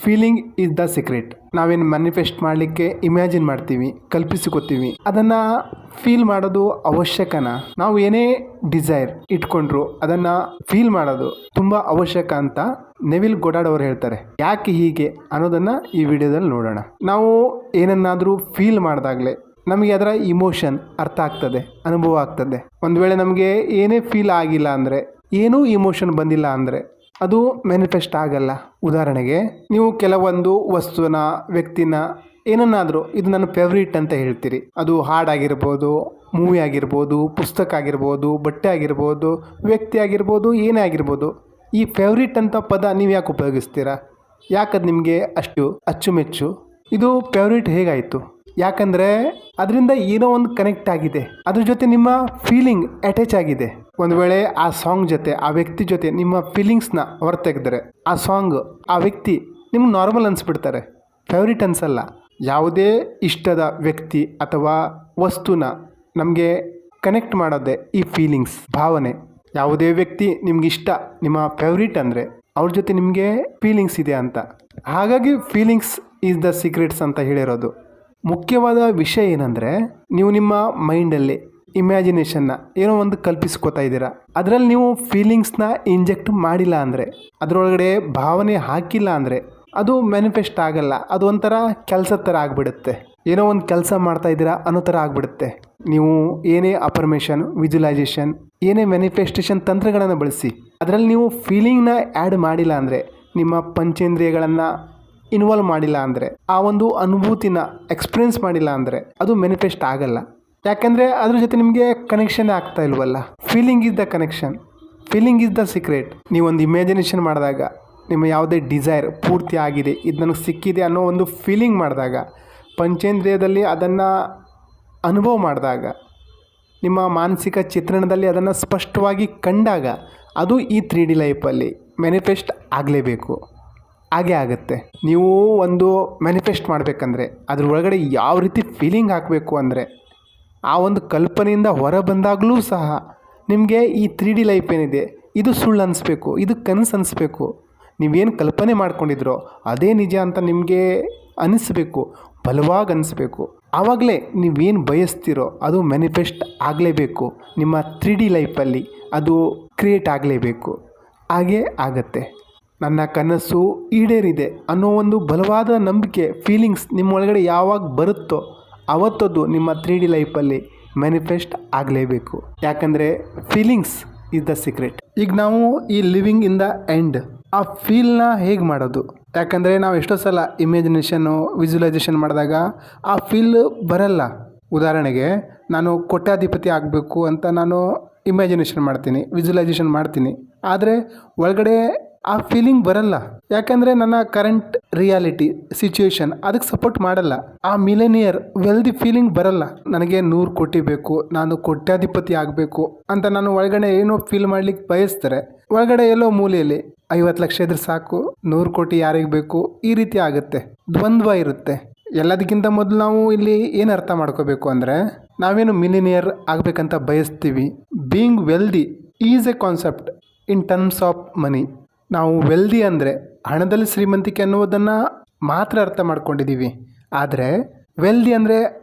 Feeling is the secret. ನಾವೇನು manifest ಮಾಡಲಿಕ್ಕೆ imagine ಮಾಡ್ತೀವಿ, ಕಲ್ಪಿಸಿಕೊತೀವಿ, ಅದನ್ನು ಫೀಲ್ ಮಾಡೋದು ಅವಶ್ಯಕನಾ? ನಾವು ಏನೇ ಡಿಸೈರ್ ಇಟ್ಕೊಂಡ್ರು ಅದನ್ನು ಫೀಲ್ ಮಾಡೋದು ತುಂಬ ಅವಶ್ಯಕ ಅಂತ ನೆವಿಲ್ ಗೊಡಾರ್ಡ್ ಅವರು ಹೇಳ್ತಾರೆ. ಯಾಕೆ ಹೀಗೆ ಅನ್ನೋದನ್ನು ಈ ವಿಡಿಯೋದಲ್ಲಿ ನೋಡೋಣ. ನಾವು ಏನನ್ನಾದರೂ ಫೀಲ್ ಮಾಡಿದಾಗಲೇ ನಮಗೆ ಅದರ ಇಮೋಷನ್ ಅರ್ಥ ಆಗ್ತದೆ, ಅನುಭವ ಆಗ್ತದೆ. ಒಂದು ವೇಳೆ ನಮಗೆ ಏನೇ ಫೀಲ್ ಆಗಿಲ್ಲ ಅಂದರೆ, ಏನೂ ಇಮೋಷನ್ ಬಂದಿಲ್ಲ ಅಂದರೆ ಅದು ಮ್ಯಾನಿಫೆಸ್ಟ್ ಆಗಲ್ಲ. ಉದಾಹರಣೆಗೆ ನೀವು ಕೆಲವೊಂದು ವಸ್ತುನ, ವ್ಯಕ್ತಿನ, ಏನನ್ನಾದರೂ ಇದು ನನ್ನ ಫೇವ್ರೇಟ್ ಅಂತ ಹೇಳ್ತೀರಿ. ಅದು ಹಾಡಾಗಿರ್ಬೋದು, ಮೂವಿ ಆಗಿರ್ಬೋದು, ಪುಸ್ತಕ ಆಗಿರ್ಬೋದು, ಬಟ್ಟೆ ಆಗಿರ್ಬೋದು, ವ್ಯಕ್ತಿ ಆಗಿರ್ಬೋದು, ಏನೇ ಆಗಿರ್ಬೋದು. ಈ ಫೇವ್ರೇಟ್ ಅಂತ ಪದ ನೀವು ಯಾಕೆ ಉಪಯೋಗಿಸ್ತೀರಾ? ಯಾಕದು ನಿಮಗೆ ಅಷ್ಟು ಅಚ್ಚುಮೆಚ್ಚು? ಇದು ಫೇವ್ರೇಟ್ ಹೇಗಾಯಿತು? ಯಾಕಂದರೆ ಅದರಿಂದ ಏನೋ ಒಂದು ಕನೆಕ್ಟ್ ಆಗಿದೆ, ಅದ್ರ ಜೊತೆ ನಿಮ್ಮ ಫೀಲಿಂಗ್ ಅಟ್ಯಾಚ್ ಆಗಿದೆ. ಒಂದು ವೇಳೆ ಆ ಸಾಂಗ್ ಜೊತೆ, ಆ ವ್ಯಕ್ತಿ ಜೊತೆ ನಿಮ್ಮ ಫೀಲಿಂಗ್ಸ್ನ ಹೊರತೆಗೆದ್ರೆ ಆ ಸಾಂಗ್, ಆ ವ್ಯಕ್ತಿ ನಿಮ್ಗೆ ನಾರ್ಮಲ್ ಅನಿಸ್ಬಿಡ್ತಾರೆ, ಫೇವ್ರೇಟ್ ಅನಿಸಲ್ಲ. ಯಾವುದೇ ಇಷ್ಟದ ವ್ಯಕ್ತಿ ಅಥವಾ ವಸ್ತುನ ನಮಗೆ ಕನೆಕ್ಟ್ ಮಾಡೋದೇ ಈ ಫೀಲಿಂಗ್ಸ್, ಭಾವನೆ. ಯಾವುದೇ ವ್ಯಕ್ತಿ ನಿಮ್ಗೆ ಇಷ್ಟ, ನಿಮ್ಮ ಫೇವ್ರೇಟ್ ಅಂದರೆ ಅವ್ರ ಜೊತೆ ನಿಮಗೆ ಫೀಲಿಂಗ್ಸ್ ಇದೆ ಅಂತ. ಹಾಗಾಗಿ ಫೀಲಿಂಗ್ಸ್ ಈಸ್ ದ ಸೀಕ್ರೆಟ್ಸ್ ಅಂತ ಹೇಳಿರೋದು. ಮುಖ್ಯವಾದ ವಿಷಯ ಏನಂದರೆ, ನೀವು ನಿಮ್ಮ ಮೈಂಡಲ್ಲಿ ಇಮ್ಯಾಜಿನೇಷನ್ನ ಏನೋ ಒಂದು ಕಲ್ಪಿಸ್ಕೋತಾ ಇದ್ದೀರಾ. ಅದರಲ್ಲಿ ನೀವು ಫೀಲಿಂಗ್ಸ್ನ ಇಂಜೆಕ್ಟ್ ಮಾಡಿಲ್ಲ ಅಂದರೆ, ಅದರೊಳಗಡೆ ಭಾವನೆ ಹಾಕಿಲ್ಲ ಅಂದರೆ ಅದು ಮ್ಯಾನಿಫೆಸ್ಟ್ ಆಗಲ್ಲ. ಅದು ಒಂಥರ ಕೆಲಸದ ಥರ ಆಗಿಬಿಡುತ್ತೆ. ಏನೋ ಒಂದು ಕೆಲಸ ಮಾಡ್ತಾ ಇದ್ದೀರಾ ಅನ್ನೋ ಥರ ಆಗಿಬಿಡುತ್ತೆ. ನೀವು ಏನೇ ಅಫರ್ಮೇಷನ್, ವಿಜುವಲೈಸೇಷನ್, ಏನೇ ಮ್ಯಾನಿಫೆಸ್ಟೇಷನ್ ತಂತ್ರಗಳನ್ನು ಬಳಸಿ ಅದರಲ್ಲಿ ನೀವು ಫೀಲಿಂಗ್ನ ಆ್ಯಡ್ ಮಾಡಿಲ್ಲ ಅಂದರೆ, ನಿಮ್ಮ ಪಂಚೇಂದ್ರಿಯಗಳನ್ನು ಇನ್ವಾಲ್ವ್ ಮಾಡಿಲ್ಲ ಅಂದರೆ, ಆ ಒಂದು ಅನುಭೂತಿನ ಎಕ್ಸ್ಪೀರಿಯನ್ಸ್ ಮಾಡಿಲ್ಲ ಅಂದರೆ ಅದು ಮ್ಯಾನಿಫೆಸ್ಟ್ ಆಗಲ್ಲ. ಯಾಕೆಂದರೆ ಅದ್ರ ಜೊತೆ ನಿಮಗೆ ಕನೆಕ್ಷನ್ ಆಗ್ತಾ ಇಲ್ವಲ್ಲ. Feeling is the connection, feeling is the secret. ನೀವೊಂದು ಇಮ್ಯಾಜಿನೇಷನ್ ಮಾಡಿದಾಗ ನಿಮ್ಮ ಯಾವುದೇ ಡಿಸೈರ್ ಪೂರ್ತಿ ಆಗಿದೆ, ಇದು ನನಗೆ ಸಿಕ್ಕಿದೆ ಅನ್ನೋ ಒಂದು ಫೀಲಿಂಗ್ ಮಾಡಿದಾಗ, ಪಂಚೇಂದ್ರಿಯದಲ್ಲಿ ಅದನ್ನು ಅನುಭವ ಮಾಡಿದಾಗ, ನಿಮ್ಮ ಮಾನಸಿಕ ಚಿತ್ರಣದಲ್ಲಿ ಅದನ್ನು ಸ್ಪಷ್ಟವಾಗಿ ಕಂಡಾಗ ಅದು ಈ 3D ಲೈಫಲ್ಲಿ ಮ್ಯಾನಿಫೆಸ್ಟ್ ಆಗಲೇಬೇಕು. ಹಾಗೇ ಆಗುತ್ತೆ. ನೀವು ಒಂದು ಮ್ಯಾನಿಫೆಸ್ಟ್ ಮಾಡಬೇಕಂದ್ರೆ ಅದ್ರ ಒಳಗಡೆ ಯಾವ ರೀತಿ ಫೀಲಿಂಗ್ ಹಾಕಬೇಕು ಅಂದರೆ, ಆ ಒಂದು ಕಲ್ಪನೆಯಿಂದ ಹೊರ ಬಂದಾಗಲೂ ಸಹ ನಿಮಗೆ ಈ 3D ಲೈಫ್ ಏನಿದೆ ಇದು ಸುಳ್ಳು ಅನಿಸ್ಬೇಕು, ಇದು ಕನಸು ಅನಿಸ್ಬೇಕು. ನೀವೇನು ಕಲ್ಪನೆ ಮಾಡ್ಕೊಂಡಿದ್ರೋ ಅದೇ ನಿಜ ಅಂತ ನಿಮಗೆ ಅನಿಸ್ಬೇಕು, ಬಲವಾಗಿ ಅನಿಸ್ಬೇಕು. ಆವಾಗಲೇ ನೀವೇನು ಬಯಸ್ತಿರೋ ಅದು ಮ್ಯಾನಿಫೆಸ್ಟ್ ಆಗಲೇಬೇಕು. ನಿಮ್ಮ 3D ಲೈಫಲ್ಲಿ ಅದು ಕ್ರಿಯೇಟ್ ಆಗಲೇಬೇಕು. ಹಾಗೇ ಆಗತ್ತೆ. ನನ್ನ ಕನಸು ಈಡೇರಿದೆ ಅನ್ನೋ ಒಂದು ಬಲವಾದ ನಂಬಿಕೆ, ಫೀಲಿಂಗ್ಸ್ ನಿಮ್ಮ ಒಳಗಡೆ ಯಾವಾಗ ಬರುತ್ತೋ ಅವತ್ತದು ನಿಮ್ಮ 3D ಲೈಫಲ್ಲಿ ಮ್ಯಾನಿಫೆಸ್ಟ್ ಆಗಲೇಬೇಕು. ಯಾಕಂದರೆ ಫೀಲಿಂಗ್ಸ್ ಇಸ್ ದ ಸೀಕ್ರೆಟ್. ಈಗ ನಾವು ಈ ಲಿವಿಂಗ್ ಇನ್ ದ ಎಂಡ್ ಆ ಫೀಲ್ನ ಹೇಗೆ ಮಾಡೋದು? ಯಾಕಂದರೆ ನಾವು ಎಷ್ಟೋ ಸಲ ಇಮ್ಯಾಜಿನೇಷನ್ನು, ವಿಜುವಲೈಸೇಷನ್ ಮಾಡಿದಾಗ ಆ ಫೀಲ್ ಬರಲ್ಲ. ಉದಾಹರಣೆಗೆ ನಾನು ಕೋಟ್ಯಾಧಿಪತಿ ಆಗಬೇಕು ಅಂತ ನಾನು ಇಮ್ಯಾಜಿನೇಷನ್ ಮಾಡ್ತೀನಿ, ವಿಜುವಲೈಸೇಷನ್ ಮಾಡ್ತೀನಿ, ಆದರೆ ಒಳಗಡೆ ಆ ಫೀಲಿಂಗ್ ಬರಲ್ಲ. ಯಾಕಂದರೆ ನನ್ನ ಕರೆಂಟ್ ರಿಯಾಲಿಟಿ ಸಿಚುವೇಶನ್ ಅದಕ್ಕೆ ಸಪೋರ್ಟ್ ಮಾಡಲ್ಲ. ಆ ಮಿಲೇನಿಯರ್ ವೆಲ್ದಿ ಫೀಲಿಂಗ್ ಬರಲ್ಲ. ನನಗೆ 100 ಕೋಟಿ ಬೇಕು, ನಾನು ಕೋಟ್ಯಾಧಿಪತಿ ಆಗಬೇಕು ಅಂತ ನಾನು ಒಳಗಡೆ ಏನೋ ಫೀಲ್ ಮಾಡ್ಲಿಕ್ಕೆ ಬಯಸ್ತಾರೆ, ಒಳಗಡೆ ಎಲ್ಲೋ ಮೂಲೆಯಲ್ಲಿ 50 ಲಕ್ಷ ಇದ್ರೆ ಸಾಕು, 100 ಕೋಟಿ ಯಾರಿಗೆ ಬೇಕು, ಈ ರೀತಿ ಆಗುತ್ತೆ. ದ್ವಂದ್ವ ಇರುತ್ತೆ. ಎಲ್ಲದಕ್ಕಿಂತ ಮೊದಲು ನಾವು ಇಲ್ಲಿ ಏನು ಅರ್ಥ ಮಾಡ್ಕೋಬೇಕು ಅಂದರೆ, ನಾವೇನು ಮಿಲಿನಿಯರ್ ಆಗಬೇಕಂತ ಬಯಸ್ತೀವಿ. Being wealthy is a concept in terms of money. ನಾವು ವೆಲ್ದಿ ಅಂದರೆ ಹಣದಲ್ಲಿ ಶ್ರೀಮಂತಿಕೆ ಅನ್ನೋದನ್ನು ಮಾತ್ರ ಅರ್ಥ ಮಾಡ್ಕೊಂಡಿದ್ದೀವಿ. ಆದರೆ ವೆಲ್ದಿ ಅಂದರೆ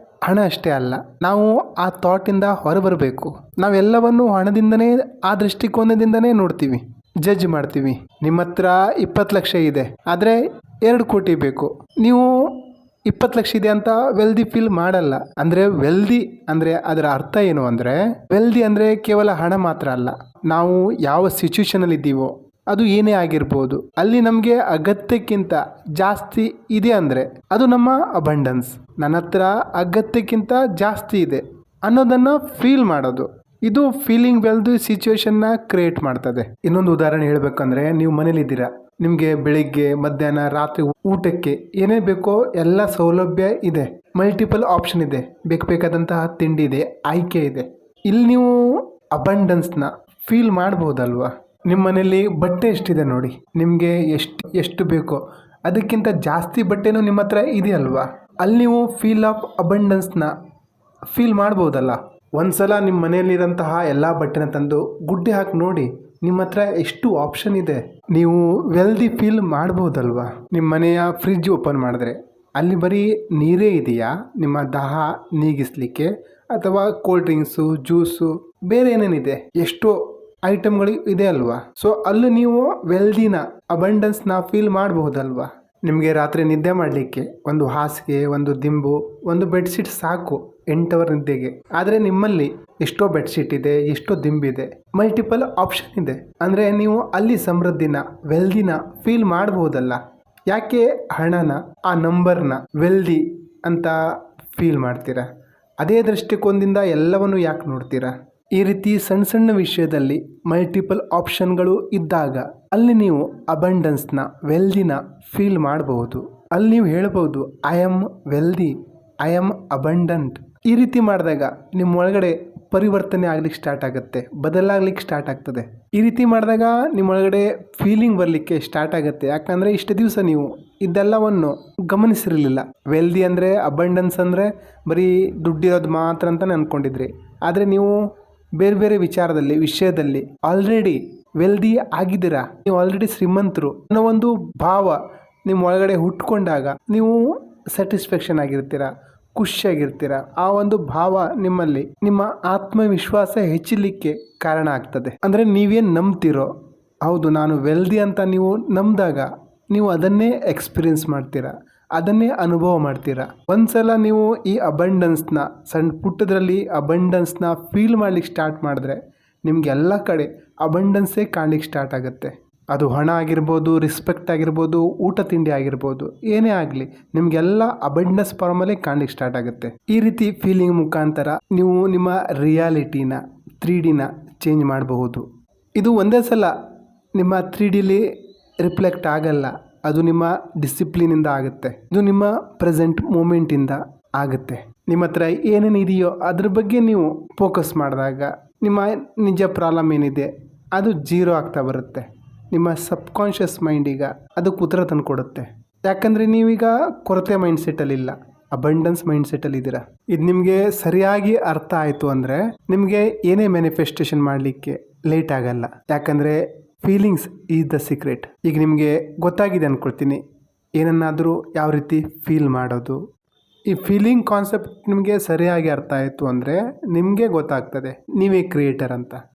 ಹಣ ಅಷ್ಟೇ ಅಲ್ಲ. ನಾವು ಆ ಥಾಟಿಂದ ಹೊರಬರಬೇಕು. ನಾವೆಲ್ಲವನ್ನು ಹಣದಿಂದನೇ, ಆ ದೃಷ್ಟಿಕೋನದಿಂದನೇ ನೋಡ್ತೀವಿ, ಜಡ್ಜ್ ಮಾಡ್ತೀವಿ. ನಿಮ್ಮ ಹತ್ರ 20 ಲಕ್ಷ ಇದೆ, ಆದರೆ 2 ಕೋಟಿ ಬೇಕು. ನೀವು 20 ಲಕ್ಷ ಇದೆ ಅಂತ ವೆಲ್ದಿ ಫೀಲ್ ಮಾಡಲ್ಲ. ಅಂದರೆ ವೆಲ್ದಿ ಅಂದರೆ ಅದರ ಅರ್ಥ ಏನು ಅಂದರೆ, ವೆಲ್ದಿ ಅಂದರೆ ಕೇವಲ ಹಣ ಮಾತ್ರ ಅಲ್ಲ. ನಾವು ಯಾವ ಸಿಚುವೇಶನಲ್ಲಿ ಇದ್ದೀವೋ ಅದು ಏನೇ ಆಗಿರ್ಬೋದು, ಅಲ್ಲಿ ನಮಗೆ ಅಗತ್ಯಕ್ಕಿಂತ ಜಾಸ್ತಿ ಇದೆ ಅಂದರೆ ಅದು ನಮ್ಮ ಅಬಂಡೆನ್ಸ್. ನನ್ನ ಹತ್ರ ಅಗತ್ಯಕ್ಕಿಂತ ಜಾಸ್ತಿ ಇದೆ ಅನ್ನೋದನ್ನು ಫೀಲ್ ಮಾಡೋದು, ಇದು ಫೀಲಿಂಗ್ ವೆಲ್ದಿ ಸಿಚುವೇಶನ್ನ ಕ್ರಿಯೇಟ್ ಮಾಡ್ತದೆ. ಇನ್ನೊಂದು ಉದಾಹರಣೆ ಹೇಳಬೇಕಂದ್ರೆ, ನೀವು ಮನೇಲಿದ್ದೀರಾ, ನಿಮಗೆ ಬೆಳಿಗ್ಗೆ, ಮಧ್ಯಾಹ್ನ, ರಾತ್ರಿ ಊಟಕ್ಕೆ ಏನೇ ಬೇಕೋ ಎಲ್ಲ ಸೌಲಭ್ಯ ಇದೆ, ಮಲ್ಟಿಪಲ್ ಆಪ್ಷನ್ ಇದೆ, ಬೇಕಾದಂತಹ ತಿಂಡಿ ಇದೆ, ಆಯ್ಕೆ ಇದೆ. ಇಲ್ಲಿ ನೀವು ಅಬಂಡೆನ್ಸ್ನ ಫೀಲ್ ಮಾಡ್ಬೋದಲ್ವಾ? ನಿಮ್ಮ ಮನೇಲಿ ಬಟ್ಟೆ ಎಷ್ಟಿದೆ ನೋಡಿ, ನಿಮಗೆ ಎಷ್ಟು ಬೇಕೋ ಅದಕ್ಕಿಂತ ಜಾಸ್ತಿ ಬಟ್ಟೆನೂ ನಿಮ್ಮ ಹತ್ರ ಇದೆಯಲ್ವಾ? ಅಲ್ಲಿ ನೀವು ಫೀಲ್ ಆಫ್ ಅಬಂಡೆನ್ಸ್ನ ಫೀಲ್ ಮಾಡ್ಬೋದಲ್ಲ. ಒಂದು ಸಲ ನಿಮ್ಮ ಮನೆಯಲ್ಲಿರೋಂತಹ ಎಲ್ಲ ಬಟ್ಟೆನ ತಂದು ಗುಡ್ಡೆ ಹಾಕಿ ನೋಡಿ, ನಿಮ್ಮ ಹತ್ರ ಎಷ್ಟು ಆಪ್ಷನ್ ಇದೆ. ನೀವು ವೆಲ್ದಿ ಫೀಲ್ ಮಾಡ್ಬೋದಲ್ವಾ? ನಿಮ್ಮ ಮನೆಯ ಫ್ರಿಡ್ಜ್ ಓಪನ್ ಮಾಡಿದ್ರೆ ಅಲ್ಲಿ ಬರೀ ನೀರೇ ಇದೆಯಾ ನಿಮ್ಮ ದಾಹ ನೀಗಿಸ್ಲಿಕ್ಕೆ, ಅಥವಾ ಕೋಲ್ಡ್ ಡ್ರಿಂಕ್ಸು, ಜ್ಯೂಸು, ಬೇರೆ ಏನೇನಿದೆ ಎಷ್ಟೋ ಐಟಮ್ಗಳು ಇದೆ ಅಲ್ವಾ? ಸೊ ಅಲ್ಲಿ ನೀವು ವೆಲ್ದಿನ ಅಬಂಡೆನ್ಸ್ನ ಫೀಲ್ ಮಾಡಬಹುದಲ್ವಾ? ನಿಮಗೆ ರಾತ್ರಿ ನಿದ್ದೆ ಮಾಡಲಿಕ್ಕೆ ಒಂದು ಹಾಸಿಗೆ, ಒಂದು ದಿಂಬು, ಒಂದು ಬೆಡ್ಶೀಟ್ ಸಾಕು 8 ಅವರ್ ನಿದ್ದೆಗೆ. ಆದರೆ ನಿಮ್ಮಲ್ಲಿ ಎಷ್ಟೋ ಬೆಡ್ಶೀಟ್ ಇದೆ, ಎಷ್ಟೋ ದಿಂಬಿದೆ, ಮಲ್ಟಿಪಲ್ ಆಪ್ಷನ್ ಇದೆ. ಅಂದರೆ ನೀವು ಅಲ್ಲಿ ಸಮೃದ್ಧಿನ ವೆಲ್ದಿನ ಫೀಲ್ ಮಾಡಬಹುದಲ್ಲ. ಯಾಕೆ ಹಣನ, ಆ ನಂಬರ್ನ ವೆಲ್ದಿ ಅಂತ ಫೀಲ್ ಮಾಡ್ತೀರಾ? ಅದೇ ದೃಷ್ಟಿಕೋನದಿಂದ ಎಲ್ಲವನ್ನು ಯಾಕೆ ನೋಡ್ತೀರಾ? ಈ ರೀತಿ ಸಣ್ಣ ಸಣ್ಣ ವಿಷಯದಲ್ಲಿ ಮಲ್ಟಿಪಲ್ ಆಪ್ಷನ್ಗಳು ಇದ್ದಾಗ ಅಲ್ಲಿ ನೀವು ಅಬಂಡೆನ್ಸ್ನ ವೆಲ್ದಿನ ಫೀಲ್ ಮಾಡಬಹುದು. ಅಲ್ಲಿ ನೀವು ಹೇಳ್ಬೋದು I am wealthy, I am abundant. ಈ ರೀತಿ ಮಾಡಿದಾಗ ನಿಮ್ಮ ಒಳಗಡೆ ಪರಿವರ್ತನೆ ಆಗ್ಲಿಕ್ಕೆ ಸ್ಟಾರ್ಟ್ ಆಗುತ್ತೆ, ಬದಲಾಗ್ಲಿಕ್ಕೆ ಸ್ಟಾರ್ಟ್ ಆಗ್ತದೆ. ಈ ರೀತಿ ಮಾಡಿದಾಗ ನಿಮ್ಮ ಒಳಗಡೆ ಫೀಲಿಂಗ್ ಬರಲಿಕ್ಕೆ ಸ್ಟಾರ್ಟ್ ಆಗುತ್ತೆ. ಯಾಕಂದರೆ ಇಷ್ಟು ದಿವಸ ನೀವು ಇದೆಲ್ಲವನ್ನು ಗಮನಿಸಿರಲಿಲ್ಲ. ವೆಲ್ದಿ ಅಂದರೆ, ಅಬಂಡೆನ್ಸ್ ಅಂದರೆ ಬರೀ ದುಡ್ಡಿರೋದು ಮಾತ್ರ ಅಂತಲೇ ಅಂದ್ಕೊಂಡಿದ್ರಿ. ಆದರೆ ನೀವು ಬೇರೆ ಬೇರೆ ವಿಷಯದಲ್ಲಿ ಆಲ್ರೆಡಿ ವೆಲ್ದಿ ಆಗಿದ್ದೀರಾ, ನೀವು ಆಲ್ರೆಡಿ ಶ್ರೀಮಂತರು ಅನ್ನೋ ಒಂದು ಭಾವ ನಿಮ್ಮ ಒಳಗಡೆ ಹುಟ್ಕೊಂಡಾಗ ನೀವು ಸ್ಯಾಟಿಸ್ಫ್ಯಾಕ್ಷನ್ ಆಗಿರ್ತೀರ, ಖುಷಿಯಾಗಿರ್ತೀರ. ಆ ಒಂದು ಭಾವ ನಿಮ್ಮಲ್ಲಿ ನಿಮ್ಮ ಆತ್ಮವಿಶ್ವಾಸ ಹೆಚ್ಚಲಿಕ್ಕೆ ಕಾರಣ ಆಗ್ತದೆ. ಅಂದರೆ ನೀವೇನು ನಂಬ್ತಿರೋ, ಹೌದು ನಾನು ವೆಲ್ದಿ ಅಂತ ನೀವು ನಂಬಿದಾಗ ನೀವು ಅದನ್ನೇ ಎಕ್ಸ್ಪೀರಿಯನ್ಸ್ ಮಾಡ್ತೀರಾ, ಅದನ್ನೇ ಅನುಭವ ಮಾಡ್ತೀರಾ. ಒಂದ್ಸಲ ನೀವು ಈ ಅಬಂಡೆನ್ಸ್ನ ಸಣ್ಣ ಪುಟ್ಟದ್ರಲ್ಲಿ ಅಬಂಡೆನ್ಸ್ನ ಫೀಲ್ ಮಾಡ್ಲಿಕ್ಕೆ ಸ್ಟಾರ್ಟ್ ಮಾಡಿದ್ರೆ ನಿಮ್ಗೆ ಎಲ್ಲ ಕಡೆ ಅಬಂಡೆನ್ಸೇ ಕಾಣ್ಲಿಕ್ಕೆ ಸ್ಟಾರ್ಟ್ ಆಗುತ್ತೆ. ಅದು ಹಣ ಆಗಿರ್ಬೋದು, ರೆಸ್ಪೆಕ್ಟ್ ಆಗಿರ್ಬೋದು, ಊಟ ತಿಂಡಿ ಆಗಿರ್ಬೋದು, ಏನೇ ಆಗಲಿ ನಿಮಗೆಲ್ಲ ಅಬಂಡೆನ್ಸ್ ಫಾರ್ಮಲ್ಲೇ ಕಾಣ್ಲಿಕ್ಕೆ ಸ್ಟಾರ್ಟ್ ಆಗುತ್ತೆ. ಈ ರೀತಿ ಫೀಲಿಂಗ್ ಮುಖಾಂತರ ನೀವು ನಿಮ್ಮ ರಿಯಾಲಿಟಿನ 3Dನ ಚೇಂಜ್ ಮಾಡಬಹುದು. ಇದು ಒಂದೇ ಸಲ ನಿಮ್ಮ 3Dಲಿ ರಿಫ್ಲೆಕ್ಟ್ ಆಗಲ್ಲ, ಅದು ನಿಮ್ಮ ಡಿಸಿಪ್ಲಿನಿಂದ ಆಗುತ್ತೆ. ಇದು ನಿಮ್ಮ ಪ್ರೆಸೆಂಟ್ ಮೂಮೆಂಟಿಂದ ಆಗುತ್ತೆ. ನಿಮ್ಮ ಹತ್ರ ಏನೇನು ಇದೆಯೋ ಅದ್ರ ಬಗ್ಗೆ ನೀವು ಫೋಕಸ್ ಮಾಡಿದಾಗ ನಿಮ್ಮ ನಿಜ ಪ್ರಾಬ್ಲಮ್ ಏನಿದೆ ಅದು ಜೀರೋ ಆಗ್ತಾ ಬರುತ್ತೆ. ನಿಮ್ಮ ಸಬ್ಕಾನ್ಷಿಯಸ್ ಮೈಂಡಿಗೆ ಅದಕ್ಕೆ ಉತ್ತರ ತಂದು ಕೊಡುತ್ತೆ. ಯಾಕಂದರೆ ನೀವೀಗ ಕೊರತೆ ಮೈಂಡ್ಸೆಟ್ಟಲ್ಲಿಲ್ಲ, ಅಬಂಡೆನ್ಸ್ ಮೈಂಡ್ಸೆಟ್ಟಲ್ಲಿದ್ದೀರಾ. ಇದು ನಿಮಗೆ ಸರಿಯಾಗಿ ಅರ್ಥ ಆಯಿತು ಅಂದರೆ ನಿಮಗೆ ಏನೇ ಮ್ಯಾನಿಫೆಸ್ಟೇಷನ್ ಮಾಡಲಿಕ್ಕೆ ಲೇಟ್ ಆಗಲ್ಲ. ಯಾಕಂದರೆ ಫೀಲಿಂಗ್ಸ್ ಈಸ್ ದ ಸೀಕ್ರೆಟ್. ಈಗ ನಿಮಗೆ ಗೊತ್ತಾಗಿದೆ ಅಂದ್ಕೊಳ್ತೀನಿ ಏನನ್ನಾದರೂ ಯಾವ ರೀತಿ ಫೀಲ್ ಮಾಡೋದು. ಈ ಫೀಲಿಂಗ್ ಕಾನ್ಸೆಪ್ಟ್ ನಿಮಗೆ ಸರಿಯಾಗಿ ಅರ್ಥ ಆಯಿತು ಅಂದರೆ ನಿಮಗೆ ಗೊತ್ತಾಗ್ತದೆ ನೀವೇ ಕ್ರಿಯೇಟರ್ ಅಂತ.